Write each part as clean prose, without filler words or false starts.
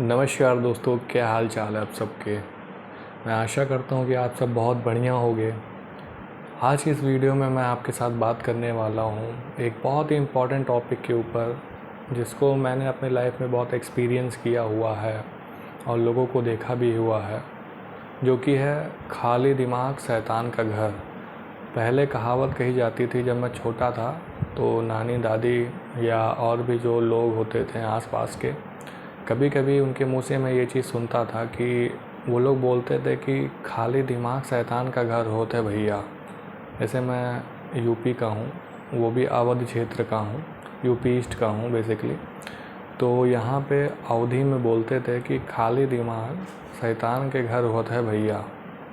नमस्कार दोस्तों, क्या हाल चाल है आप सबके। मैं आशा करता हूँ कि आप सब बहुत बढ़िया होंगे। आज की इस वीडियो में मैं आपके साथ बात करने वाला हूँ एक बहुत ही इम्पॉर्टेंट टॉपिक के ऊपर, जिसको मैंने अपने लाइफ में बहुत एक्सपीरियंस किया हुआ है और लोगों को देखा भी हुआ है, जो कि है खाली दिमाग शैतान का घर। पहले कहावत कही जाती थी जब मैं छोटा था, तो नानी दादी या और भी जो लोग होते थे आसपास के, कभी कभी उनके मुंह से मैं ये चीज़ सुनता था कि वो लोग बोलते थे कि खाली दिमाग शैतान का घर होता है भैया। जैसे मैं यूपी का हूँ, वो भी अवध क्षेत्र का हूँ, यूपी ईस्ट का हूँ बेसिकली। तो यहाँ पे अवधी में बोलते थे कि खाली दिमाग शैतान के घर होता है भैया।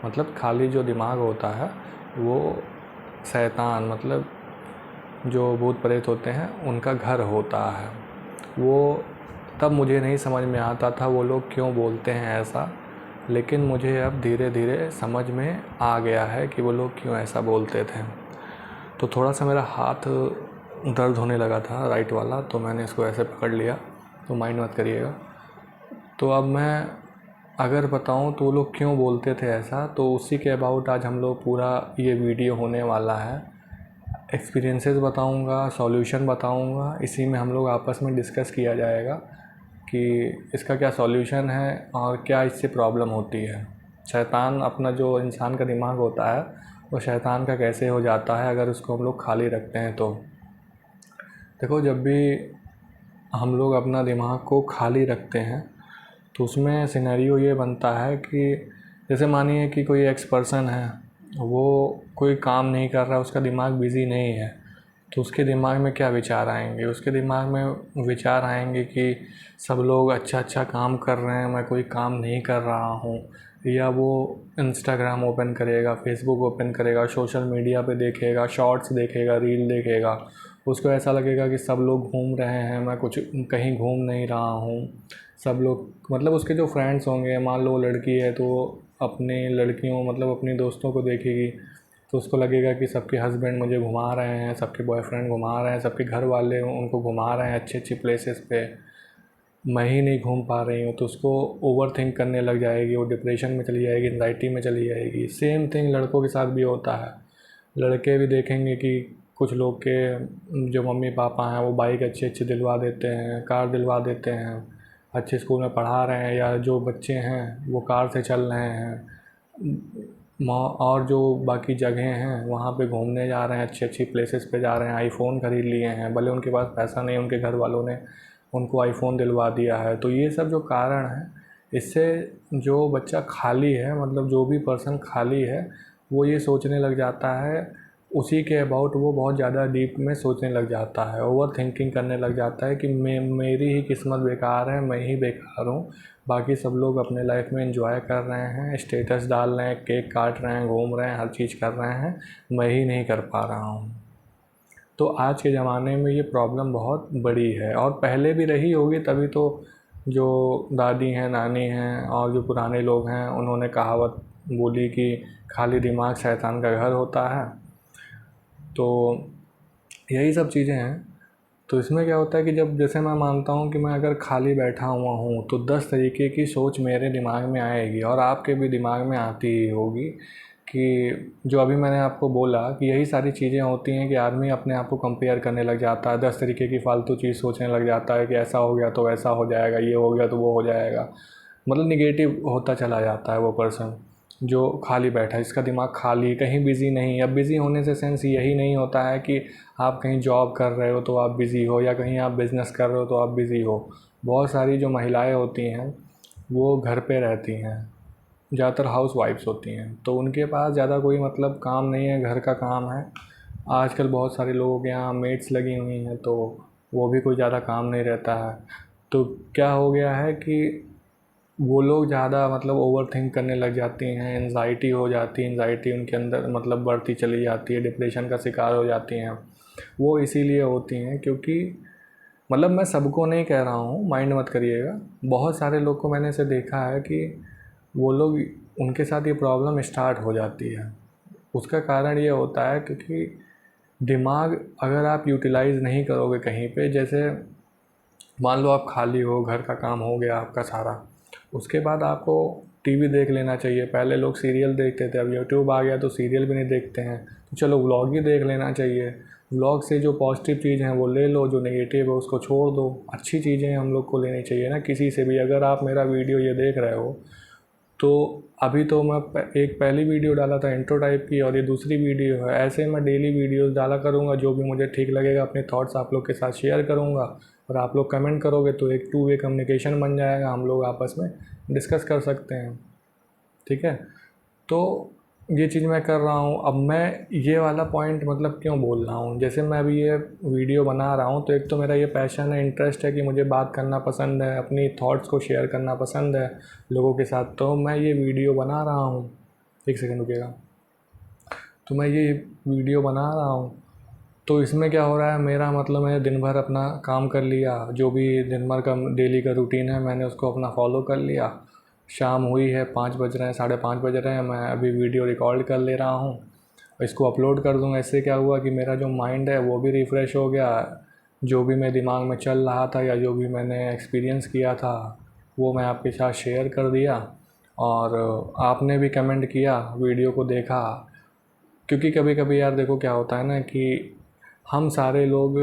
मतलब खाली जो दिमाग होता है वो शैतान, मतलब जो भूत प्रेत होते हैं उनका घर होता है। वो तब मुझे नहीं समझ में आता था वो लोग क्यों बोलते हैं ऐसा, लेकिन मुझे अब धीरे धीरे समझ में आ गया है कि वो लोग क्यों ऐसा बोलते थे। तो थोड़ा सा मेरा हाथ दर्द होने लगा था राइट वाला, तो मैंने इसको ऐसे पकड़ लिया, तो माइंड मत करिएगा। तो अब मैं अगर बताऊं तो वो लोग क्यों बोलते थे ऐसा, तो उसी के अबाउट आज हम लोग पूरा ये वीडियो होने वाला है। एक्सपीरियंसेस बताऊंगा, सॉल्यूशन बताऊंगा, इसी में हम लोग आपस में डिस्कस किया जाएगा कि इसका क्या सॉल्यूशन है और क्या इससे प्रॉब्लम होती है। शैतान, अपना जो इंसान का दिमाग होता है वो शैतान का कैसे हो जाता है अगर उसको हम लोग खाली रखते हैं। तो देखो, जब भी हम लोग अपना दिमाग को खाली रखते हैं तो उसमें सिनेरियो ये बनता है कि जैसे मानिए कि कोई एक्स पर्सन है, वो कोई काम नहीं कर रहा, उसका दिमाग बिज़ी नहीं है, तो उसके दिमाग में क्या विचार आएंगे? उसके दिमाग में विचार आएंगे कि सब लोग अच्छा अच्छा काम कर रहे हैं, मैं कोई काम नहीं कर रहा हूँ। या वो इंस्टाग्राम ओपन करेगा, फेसबुक ओपन करेगा, सोशल मीडिया पे देखेगा, शॉर्ट्स देखेगा, रील देखेगा, उसको ऐसा लगेगा कि सब लोग घूम रहे हैं, मैं कुछ कहीं घूम नहीं रहा हूँ। सब लोग, मतलब उसके जो फ्रेंड्स होंगे, मान लो लड़की है तो अपनी लड़कियों, मतलब अपनी दोस्तों को देखेगी, तो उसको लगेगा कि सबके हस्बैंड मुझे घुमा रहे हैं, सबके बॉयफ्रेंड घुमा रहे हैं, सबके घर वाले उनको घुमा रहे हैं अच्छी अच्छी प्लेसेस पे, मैं ही नहीं घूम पा रही हूँ। तो उसको ओवर थिंक करने लग जाएगी, वो डिप्रेशन में चली जाएगी, एंजाइटी में चली जाएगी। सेम थिंग लड़कों के साथ भी होता है। लड़के भी देखेंगे कि कुछ लोग के जो मम्मी पापा हैं वो बाइक अच्छी अच्छी दिलवा देते हैं, कार दिलवा देते हैं, अच्छे स्कूल में पढ़ा रहे हैं, या जो बच्चे हैं वो कार से चल रहे हैं, और जो बाकी जगह हैं वहाँ पे घूमने जा रहे हैं, अच्छी अच्छी प्लेसेस पे जा रहे हैं, आईफ़ोन ख़रीद लिए हैं, भले उनके पास पैसा नहीं, उनके घर वालों ने उनको आईफ़ोन दिलवा दिया है। तो ये सब जो कारण है, इससे जो बच्चा खाली है, मतलब जो भी पर्सन खाली है, वो ये सोचने लग जाता है, उसी के अबाउट वो बहुत ज़्यादा डीप में सोचने लग जाता है, ओवर थिंकिंग करने लग जाता है कि मेरी ही किस्मत बेकार है, मैं ही बेकार हूँ, बाकी सब लोग अपने लाइफ में एंजॉय कर रहे हैं, स्टेटस डाल रहे हैं, केक काट रहे हैं, घूम रहे हैं, हर चीज़ कर रहे हैं, मैं ही नहीं कर पा रहा हूँ। तो आज के ज़माने में ये प्रॉब्लम बहुत बड़ी है, और पहले भी रही होगी, तभी तो जो दादी हैं, नानी हैं और जो पुराने लोग हैं, उन्होंने कहावत बोली कि खाली दिमाग शैतान का घर होता है। तो यही सब चीज़ें हैं। तो इसमें क्या होता है कि जब, जैसे मैं मानता हूँ कि मैं अगर खाली बैठा हुआ हूँ तो 10 तरीके की सोच मेरे दिमाग में आएगी, और आपके भी दिमाग में आती ही होगी, कि जो अभी मैंने आपको बोला कि यही सारी चीज़ें होती हैं कि आदमी अपने आप को कंपेयर करने लग जाता है, 10 तरीके की फ़ालतू चीज़ सोचने लग जाता है कि ऐसा हो गया तो वैसा हो जाएगा, ये हो गया तो वो हो जाएगा। मतलब निगेटिव होता चला जाता है वो पर्सन जो खाली बैठा है, इसका दिमाग खाली, कहीं बिज़ी नहीं। अब बिज़ी होने से सेंस यही नहीं होता है कि आप कहीं जॉब कर रहे हो तो आप बिज़ी हो, या कहीं आप बिज़नेस कर रहे हो तो आप बिज़ी हो। बहुत सारी जो महिलाएं होती हैं वो घर पे रहती हैं, ज़्यादातर हाउस वाइफ्स होती हैं, तो उनके पास ज़्यादा कोई मतलब काम नहीं है, घर का काम है। आजकल बहुत सारे लोगों के यहाँ मेड्स लगी हुई हैं, तो वो भी कोई ज़्यादा काम नहीं रहता है। तो क्या हो गया है कि वो लोग ज़्यादा मतलब ओवर थिंक करने लग जाती हैं, एंजाइटी हो जाती है, एंजाइटी उनके अंदर मतलब बढ़ती चली जाती है, डिप्रेशन का शिकार हो जाती हैं। वो इसीलिए होती हैं क्योंकि, मतलब मैं सबको नहीं कह रहा हूँ, माइंड मत करिएगा, बहुत सारे लोग को मैंने ऐसे देखा है कि वो लोग, उनके साथ ये प्रॉब्लम स्टार्ट हो जाती है। उसका कारण ये होता है क्योंकि दिमाग अगर आप यूटिलाइज़ नहीं करोगे कहीं पे, जैसे मान लो आप खाली हो, घर का काम हो गया आपका सारा, उसके बाद आपको टीवी देख लेना चाहिए। पहले लोग सीरियल देखते थे, अब यूट्यूब आ गया तो सीरियल भी नहीं देखते हैं, तो चलो व्लॉग ही देख लेना चाहिए। व्लॉग से जो पॉजिटिव चीज़ हैं वो ले लो, जो नेगेटिव है उसको छोड़ दो। अच्छी चीज़ें हम लोग को लेनी चाहिए ना किसी से भी। अगर आप मेरा वीडियो ये देख रहे हो तो अभी तो मैं एक पहली वीडियो डाला था इंट्रो टाइप की, और ये दूसरी वीडियो है। ऐसे मैं डेली वीडियोस डाला करूँगा, जो भी मुझे ठीक लगेगा अपने थॉट्स आप लोग के साथ शेयर करूँगा, और आप लोग कमेंट करोगे तो एक टू वे कम्युनिकेशन बन जाएगा, हम लोग आपस में डिस्कस कर सकते हैं। ठीक है, तो ये चीज़ मैं कर रहा हूँ। अब मैं ये वाला पॉइंट मतलब क्यों बोल रहा हूँ, जैसे मैं अभी ये वीडियो बना रहा हूँ तो एक तो मेरा ये पैशन है, इंटरेस्ट है कि मुझे बात करना पसंद है, अपनी थॉट्स को शेयर करना पसंद है लोगों के साथ, तो मैं ये वीडियो बना रहा हूँ। एक सेकंड रुकिएगा। तो मैं ये वीडियो बना रहा हूँ, तो इसमें क्या हो रहा है, मेरा मतलब मैंने दिन भर अपना काम कर लिया, जो भी दिन भर का डेली का रूटीन है मैंने उसको अपना फॉलो कर लिया। शाम हुई है, 5 बज रहे हैं, 5:30 बज रहे हैं, मैं अभी वीडियो रिकॉर्ड कर ले रहा हूँ, इसको अपलोड कर दूँगा। इससे क्या हुआ कि मेरा जो माइंड है वो भी रिफ़्रेश हो गया, जो भी मेरे दिमाग में चल रहा था या जो भी मैंने एक्सपीरियंस किया था वो मैं आपके साथ शेयर कर दिया, और आपने भी कमेंट किया, वीडियो को देखा। क्योंकि कभी कभी यार देखो क्या होता है ना कि हम सारे लोग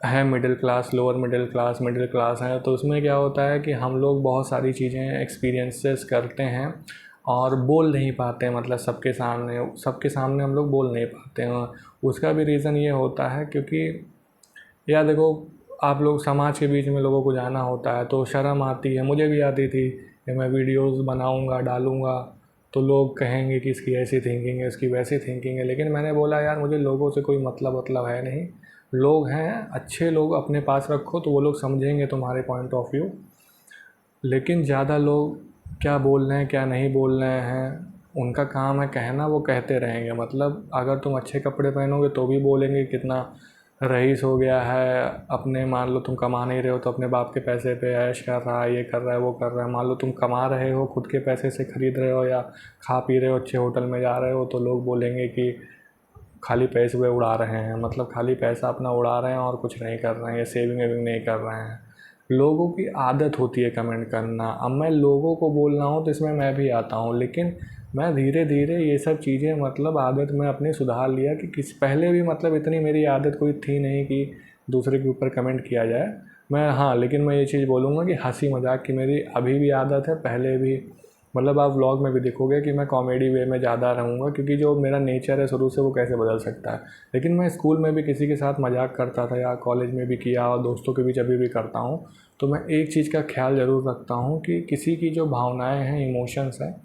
हैं middle class, lower middle class, middle class हैं, तो उसमें क्या होता है कि हम लोग बहुत सारी चीज़ें एक्सपीरियंसेस करते हैं और बोल नहीं पाते हैं, मतलब सबके सामने हम लोग बोल नहीं पाते हैं। उसका भी रीज़न ये होता है क्योंकि यार देखो, आप लोग समाज के बीच में लोगों को जाना होता है तो शर्म आती है, मुझे भी आती थी कि मैं वीडियोस बनाऊंगा डालूंगा तो लोग कहेंगे कि इसकी ऐसी थिंकिंग है, इसकी वैसी थिंकिंग है। लेकिन मैंने बोला यार मुझे लोगों से कोई मतलब है नहीं, लोग हैं अच्छे, लोग अपने पास रखो तो वो लोग समझेंगे तुम्हारे पॉइंट ऑफ व्यू। लेकिन ज़्यादा लोग क्या बोल रहे हैं क्या नहीं बोल रहे हैं, उनका काम है कहना, वो कहते रहेंगे। मतलब अगर तुम अच्छे कपड़े पहनोगे तो भी बोलेंगे कितना रईस हो गया है, अपने मान लो तुम कमा नहीं रहे हो तो अपने बाप के पैसे पे ऐश कर रहा है, ये कर रहा है, वो कर रहा है। मान लो तुम कमा रहे हो, खुद के पैसे से ख़रीद रहे हो या खा पी रहे हो, अच्छे होटल में जा रहे हो, तो लोग बोलेंगे कि खाली पैसे वे उड़ा रहे हैं, मतलब खाली पैसा अपना उड़ा रहे हैं और कुछ नहीं कर रहे हैं, या सेविंग वेविंग नहीं कर रहे हैं। लोगों की आदत होती है कमेंट करना। अब मैं लोगों को बोल रहा हूँ तो इसमें मैं भी आता हूँ, लेकिन मैं धीरे धीरे ये सब चीज़ें मतलब आदत में अपनी सुधार लिया कि पहले भी मतलब इतनी मेरी आदत कोई थी नहीं कि दूसरे के ऊपर कमेंट किया जाए। मैं हाँ, लेकिन मैं ये चीज़ बोलूँगा कि हंसी मजाक की मेरी अभी भी आदत है, पहले भी। मतलब आप व्लॉग में भी देखोगे कि मैं कॉमेडी वे में ज़्यादा रहूँगा, क्योंकि जो मेरा नेचर है शुरू से वो कैसे बदल सकता है। लेकिन मैं स्कूल में भी किसी के साथ मजाक करता था या कॉलेज में भी किया और दोस्तों के बीच अभी भी करता हूँ। तो मैं एक चीज़ का ख्याल ज़रूर रखता हूँ कि किसी की जो भावनाएं हैं, इमोशंस हैं,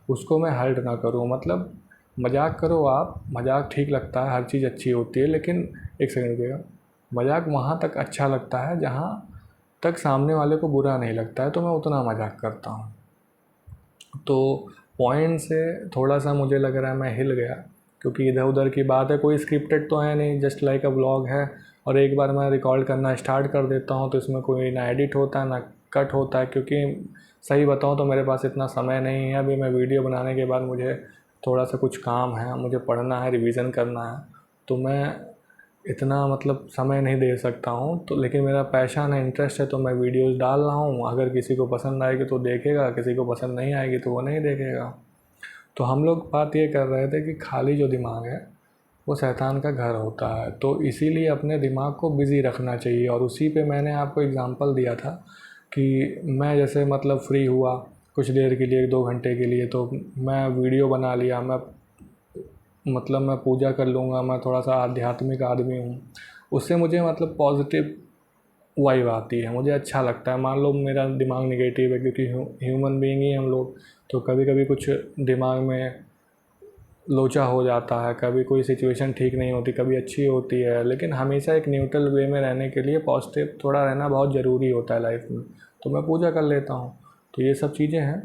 उसको मैं हर्ट ना करूँ। मतलब मजाक करो आप, मजाक ठीक लगता है, हर चीज़ अच्छी होती है, लेकिन एक सेकंड रुकिएगा, मजाक वहाँ तक अच्छा लगता है जहाँ तक सामने वाले को बुरा नहीं लगता है, तो मैं उतना मजाक करता हूँ। तो पॉइंट से थोड़ा सा मुझे लग रहा है मैं हिल गया, क्योंकि इधर उधर की बात है, कोई स्क्रिप्टेड तो है नहीं, जस्ट लाइक अ व्लॉग है। और एक बार मैं रिकॉर्ड करना स्टार्ट कर देता हूँ तो इसमें कोई ना एडिट होता है ना कट होता है, क्योंकि सही बताऊँ तो मेरे पास इतना समय नहीं है। अभी मैं वीडियो बनाने के बाद मुझे थोड़ा सा कुछ काम है, मुझे पढ़ना है, रिवीजन करना है, तो मैं इतना मतलब समय नहीं दे सकता हूँ। तो लेकिन मेरा पैशन है, इंटरेस्ट है, तो मैं वीडियोस डाल रहा हूँ। अगर किसी को पसंद आएगी तो देखेगा, किसी को पसंद नहीं आएगी तो वो नहीं देखेगा। तो हम लोग बात ये कर रहे थे कि खाली जो दिमाग है वो शैतान का घर होता है, तो इसीलिए अपने दिमाग को बिज़ी रखना चाहिए। और उसी पे मैंने आपको एग्ज़ाम्पल दिया था कि मैं जैसे मतलब फ्री हुआ कुछ देर के लिए, 2 घंटे के लिए, तो मैं वीडियो बना लिया। मतलब मैं पूजा कर लूँगा, मैं थोड़ा सा आध्यात्मिक आदमी हूँ, उससे मुझे मतलब पॉजिटिव वाइब आती है, मुझे अच्छा लगता है। मान लो मेरा दिमाग नेगेटिव है, क्योंकि ह्यूमन बीइंग ही हम लोग, तो कभी कभी कुछ दिमाग में लोचा हो जाता है, कभी कोई सिचुएशन ठीक नहीं होती, कभी अच्छी होती है, लेकिन हमेशा एक न्यूट्रल वे में रहने के लिए पॉजिटिव थोड़ा रहना बहुत ज़रूरी होता है लाइफ में। तो मैं पूजा कर लेता हूँ। तो ये सब चीज़ें हैं।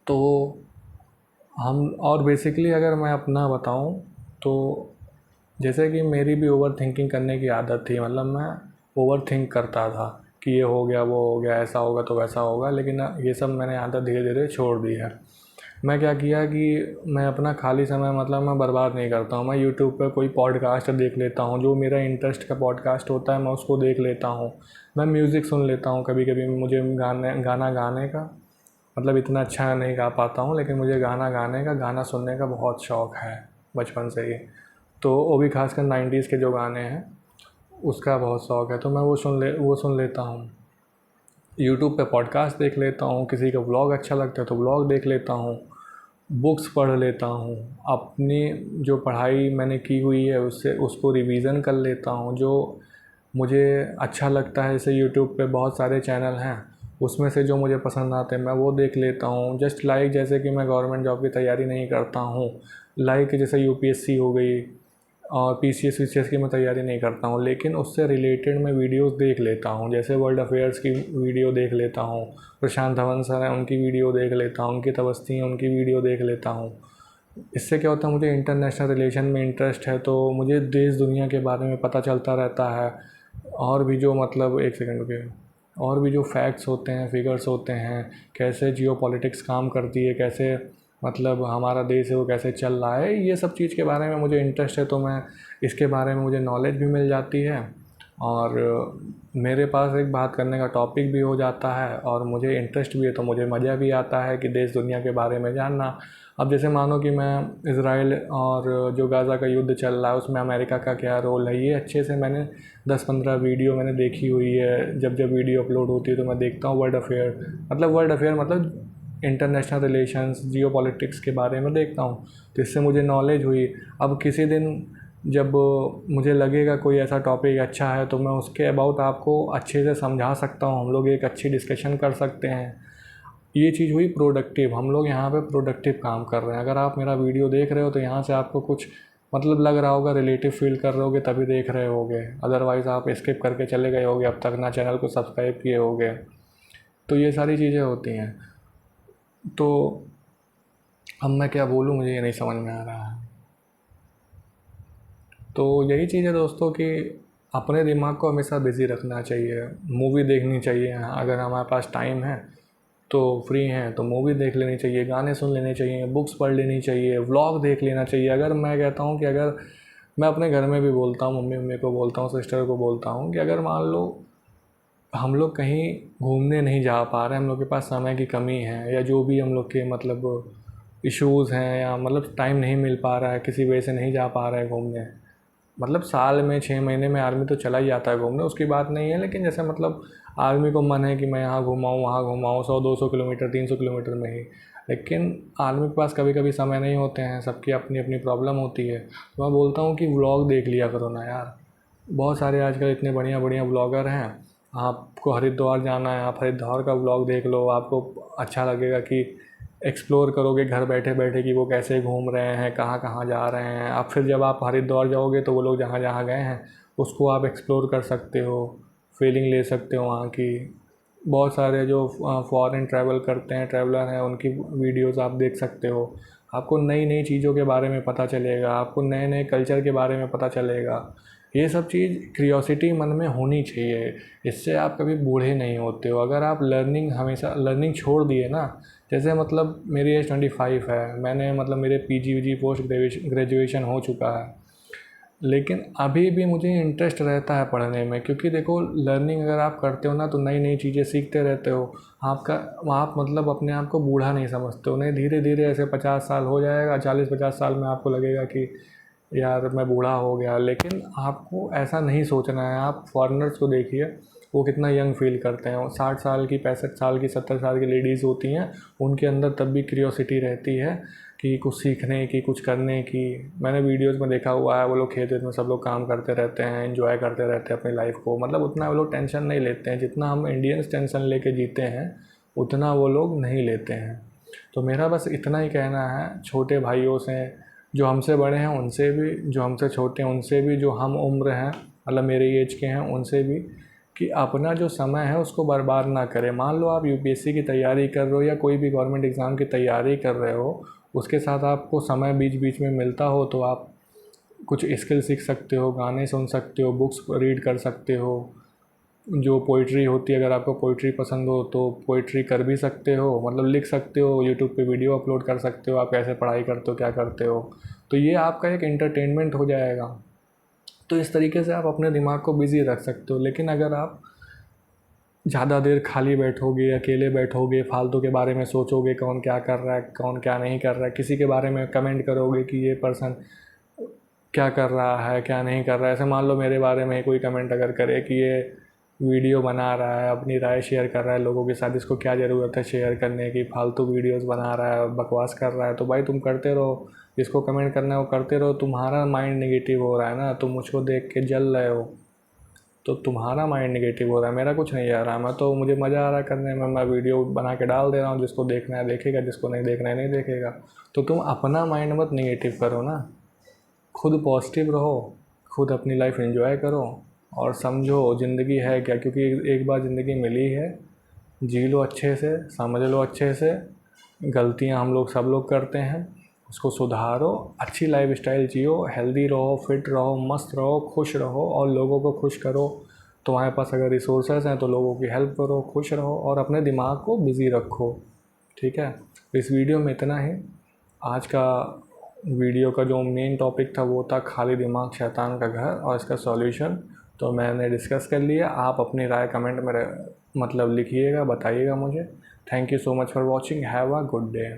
तो हम और बेसिकली अगर मैं अपना बताऊँ तो जैसे कि मेरी भी ओवर थिंकिंग करने की आदत थी, मतलब मैं ओवर थिंक करता था कि ये हो गया, वो हो गया, ऐसा होगा तो वैसा होगा, लेकिन ये सब मैंने आदत धीरे धीरे छोड़ दी है। मैं क्या किया कि मैं अपना खाली समय मतलब मैं बर्बाद नहीं करता हूँ। मैं यूट्यूब पर कोई पॉडकास्ट देख लेता हूँ, जो मेरा इंटरेस्ट का पॉडकास्ट होता है मैं उसको देख लेता हूँ। मैं म्यूज़िक सुन लेता हूँ कभी कभी। मुझे गाना गाने का मतलब इतना अच्छा नहीं गा पाता हूँ, लेकिन मुझे गाना गाने का, गाना सुनने का बहुत शौक़ है बचपन से ही। तो वो भी खासकर 90s के जो गाने हैं उसका बहुत शौक़ है, तो मैं वो सुन लेता हूँ। यूट्यूब पे पॉडकास्ट देख लेता हूँ, किसी का व्लॉग अच्छा लगता है तो व्लॉग देख लेता हूँ, बुक्स पढ़ लेता हूँ। अपनी जो पढ़ाई मैंने की हुई है उसको रिवीज़न कर लेता हूँ। जो मुझे अच्छा लगता है, जैसे यूट्यूब पे बहुत सारे चैनल हैं, उसमें से जो मुझे पसंद आते हैं मैं वो देख लेता हूँ। जस्ट लाइक जैसे कि मैं गवर्नमेंट जॉब की तैयारी नहीं करता हूँ, लाइक जैसे यूपीएससी हो गई और पीसीएस वीसीएस की मैं तैयारी नहीं करता हूँ, लेकिन उससे रिलेटेड मैं वीडियोस देख लेता हूँ। जैसे वर्ल्ड अफेयर्स की वीडियो देख लेता हूँ, प्रशांत धवन सर हैं उनकी वीडियो देख लेता हूँ, अंकित अवस्थी हैं उनकी वीडियो देख लेता हूँ। इससे क्या होता है, मुझे इंटरनेशनल रिलेशन में इंटरेस्ट है तो मुझे देश दुनिया के बारे में पता चलता रहता है। और भी जो मतलब एक सेकंड रुकिए, और भी जो फैक्ट्स होते हैं, फिगर्स होते हैं, कैसे जियोपॉलिटिक्स काम करती है, कैसे मतलब हमारा देश है वो कैसे चल रहा है, ये सब चीज़ के बारे में मुझे इंटरेस्ट है। तो मैं इसके बारे में मुझे नॉलेज भी मिल जाती है और मेरे पास एक बात करने का टॉपिक भी हो जाता है और मुझे इंटरेस्ट भी है, तो मुझे मज़ा भी आता है कि देश दुनिया के बारे में जानना। अब जैसे मानो कि मैं इज़राइल और जो गाज़ा का युद्ध चल रहा है उसमें अमेरिका का क्या रोल है, ये अच्छे से मैंने 10-15 वीडियो मैंने देखी हुई है। जब जब वीडियो अपलोड होती है तो मैं देखता हूँ। वर्ल्ड अफेयर मतलब इंटरनेशनल रिलेशंस, जियोपॉलिटिक्स के बारे में देखता हूँ, तो इससे मुझे नॉलेज हुई। अब किसी दिन जब मुझे लगेगा कोई ऐसा टॉपिक अच्छा है तो मैं उसके अबाउट आपको अच्छे से समझा सकता हूँ, हम लोग एक अच्छी डिस्कशन कर सकते हैं। ये चीज़ हुई प्रोडक्टिव, हम लोग यहाँ पे प्रोडक्टिव काम कर रहे हैं। अगर आप मेरा वीडियो देख रहे हो तो यहाँ से आपको कुछ मतलब लग रहा होगा, रिलेटिव फील कर रहे होगे तभी देख रहे होगे, अदरवाइज़ आप स्किप करके चले गए होगे, अब तक ना चैनल को सब्सक्राइब किए होगे। तो ये सारी चीज़ें होती हैं। तो अब मैं क्या बोलूँ, मुझे ये नहीं समझ में आ रहा है। तो यही चीज़ है दोस्तों कि अपने दिमाग को हमेशा बिज़ी रखना चाहिए। मूवी देखनी चाहिए, अगर हमारे पास टाइम है तो फ्री हैं तो मूवी देख लेनी चाहिए, गाने सुन लेने चाहिए, बुक्स पढ़ लेनी चाहिए, व्लॉग देख लेना चाहिए। अगर मैं कहता हूँ कि अगर मैं अपने घर में भी बोलता हूँ, मम्मी को बोलता हूँ, सिस्टर को बोलता हूँ कि अगर मान लो हम लोग कहीं घूमने नहीं जा पा रहे, हम लोग के पास समय की कमी है या जो भी हम लोग के मतलब इश्यूज़ हैं या मतलब टाइम नहीं मिल पा रहा है, किसी वजह से नहीं जा पा रहे हैं घूमने, मतलब साल में 6 महीने में आर्मी तो चला ही जाता है घूमने, उसकी बात नहीं है, लेकिन जैसे मतलब आर्मी को मन है कि मैं यहाँ घुमाऊँ वहाँ घुमाऊँ 100-200 किलोमीटर 300 किलोमीटर में ही, लेकिन आर्मी के पास कभी कभी समय नहीं होते हैं, सबकी अपनी अपनी प्रॉब्लम होती है। तो मैं बोलता हूँ कि व्लॉग देख लिया करो ना यार, बहुत सारे आजकल इतने बढ़िया बढ़िया व्लॉगर हैं। आपको हरिद्वार जाना है, आप हरिद्वार का व्लॉग देख लो, आपको अच्छा लगेगा कि एक्सप्लोर करोगे घर बैठे बैठे कि वो कैसे घूम रहे हैं, कहाँ कहाँ जा रहे हैं। अब फिर जब आप हरिद्वार जाओगे तो वो लोग जहाँ जहाँ गए हैं उसको आप एक्सप्लोर कर सकते हो, फीलिंग ले सकते हो वहाँ की। बहुत सारे जो फॉरेन ट्रैवल करते हैं, ट्रैवलर हैं, उनकी वीडियोस आप देख सकते हो। आपको नई नई चीज़ों के बारे में पता चलेगा, आपको नए नए कल्चर के बारे में पता चलेगा। ये सब चीज़ क्यूरियोसिटी मन में होनी चाहिए, इससे आप कभी बूढ़े नहीं होते हो। अगर आप हमेशा लर्निंग छोड़ दिए ना, जैसे मतलब मेरी एज 25 है, मैंने मतलब मेरे पीजी वीजी पोस्ट ग्रेजुएशन हो चुका है, लेकिन अभी भी मुझे इंटरेस्ट रहता है पढ़ने में, क्योंकि देखो लर्निंग अगर आप करते हो ना तो नई नई चीज़ें सीखते रहते हो। आप मतलब अपने आप को बूढ़ा नहीं समझते हो, नहीं धीरे धीरे ऐसे 50 साल हो जाएगा, 40-50 साल में आपको लगेगा कि यार मैं बूढ़ा हो गया। लेकिन आपको ऐसा नहीं सोचना है। आप फॉरेनर्स को देखिए, वो कितना यंग फील करते हैं। 60 साल की, 65 साल की, 70 साल की लेडीज़ होती हैं, उनके अंदर तब भी क्यूरियोसिटी रहती है कि कुछ सीखने की, कुछ करने की। मैंने वीडियोस में देखा हुआ है, वो लोग खेत में सब लोग काम करते रहते हैं, एंजॉय करते रहते हैं अपनी लाइफ को, मतलब उतना वो लोग टेंशन नहीं लेते हैं जितना हम इंडियंस टेंशन लेके जीते हैं, उतना वो लोग नहीं लेते हैं। तो मेरा बस इतना ही कहना है छोटे भाइयों से, जो हमसे बड़े हैं उनसे भी, जो हमसे छोटे हैं उनसे भी, जो हम उम्र हैं मतलब मेरे एज के हैं उनसे भी, कि अपना जो समय है उसको बर्बाद ना करें। मान लो आप यूपीएससी की तैयारी कर रहे हो या कोई भी गवर्नमेंट एग्ज़ाम की तैयारी कर रहे हो, उसके साथ आपको समय बीच बीच में मिलता हो तो आप कुछ स्किल सीख सकते हो, गाने सुन सकते हो, बुक्स रीड कर सकते हो, जो पोइट्री होती है, अगर आपको पोइट्री पसंद हो तो पोइट्री कर भी सकते हो, मतलब लिख सकते हो, यूट्यूब पे वीडियो अपलोड कर सकते हो, आप कैसे पढ़ाई करते हो क्या करते हो, तो ये आपका एक एंटरटेनमेंट हो जाएगा। तो इस तरीके से आप अपने दिमाग को बिज़ी रख सकते हो। लेकिन अगर आप ज़्यादा देर खाली बैठोगे, अकेले बैठोगे, फालतू के बारे में सोचोगे, कौन क्या कर रहा है, कौन क्या नहीं कर रहा है, किसी के बारे में कमेंट करोगे कि ये पर्सन क्या कर रहा है क्या नहीं कर रहा है। ऐसे मान लो मेरे बारे में कोई कमेंट अगर करे कि ये वीडियो बना रहा है, अपनी राय शेयर कर रहा है लोगों के साथ, इसको क्या ज़रूरत है शेयर करने की, फालतू वीडियोस बना रहा है, बकवास कर रहा है, तो भाई तुम करते रहो, जिसको कमेंट करना है वो करते रहो। तुम्हारा माइंड नेगेटिव हो रहा है ना, तुम मुझको देख के जल रहे हो, तो तुम्हारा माइंड नेगेटिव हो रहा है, मेरा कुछ नहीं आ रहा। मैं तो मुझे मज़ा आ रहा है करने में, मैं वीडियो बना के डाल दे रहा हूँ, जिसको देखना है देखेगा, जिसको नहीं देखना है नहीं देखेगा। तो तुम अपना माइंड मत नेगेटिव करो ना, खुद पॉजिटिव रहो, खुद अपनी लाइफ एंजॉय करो और समझो ज़िंदगी है क्या, क्योंकि एक बार ज़िंदगी मिली है, जी लो अच्छे से, समझ लो अच्छे से। गलतियाँ हम लोग सब लोग करते हैं, उसको सुधारो, अच्छी लाइफ स्टाइल जियो, हेल्दी रहो, फिट रहो, मस्त रहो, खुश रहो और लोगों को खुश करो। तुम्हारे पास अगर रिसोर्सेज हैं तो लोगों की हेल्प करो, खुश रहो और अपने दिमाग को बिज़ी रखो। ठीक है, इस वीडियो में इतना ही। आज का वीडियो का जो मेन टॉपिक था वो था खाली दिमाग शैतान का घर और इसका सॉल्यूशन, तो मैंने डिस्कस कर लिया। आप अपनी राय कमेंट में मतलब लिखिएगा, बताइएगा मुझे। Thank you so much for watching, have a good day.